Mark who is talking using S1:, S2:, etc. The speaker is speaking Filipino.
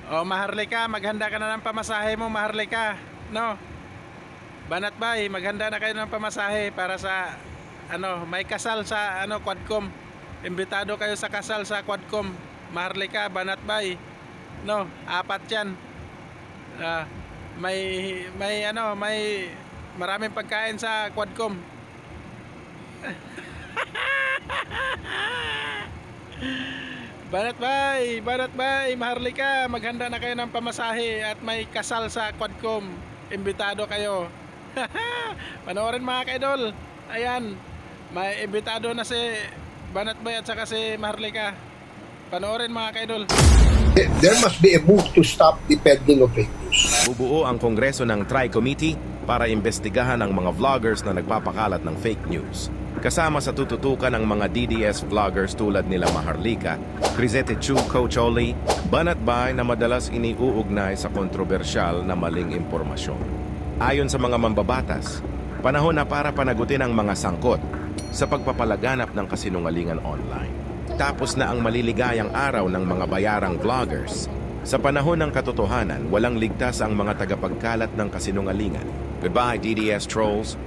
S1: O Maharlika, maghanda ka na ng pamasahe mo, Maharlika. No? Banat Bay, maghanda na kayo ng pamasahe para sa may kasal sa Quadcom. Imbitado kayo sa kasal sa Quadcom. Maharlika, Banat Bay. No, 4 'yan. May maraming pagkain sa Quadcom. Banat Bay, Maharlika, maghanda na kayo ng pamasahe at may kasal sa Quadcom. Imbitado kayo. Panoorin mga kaidol. Ayan, may imbitado na si Banat Bay at saka si Maharlika. Panoorin mga kaidol.
S2: There must be a move to stop the peddling of fake news.
S3: Bubuo ang Kongreso ng Tri-Committee para imbestigahan ang mga vloggers na nagpapakalat ng fake news. Kasama sa tututukan ng mga DDS vloggers tulad nila Maharlika, Crisette Chu, Coach Oli, Banat Bay na madalas iniuugnay sa kontrobersyal na maling impormasyon. Ayon sa mga mambabatas, panahon na para panagutin ang mga sangkot sa pagpapalaganap ng kasinungalingan online. Tapos na ang maliligayang araw ng mga bayarang vloggers. Sa panahon ng katotohanan, walang ligtas ang mga tagapagkalat ng kasinungalingan. Goodbye, DDS trolls.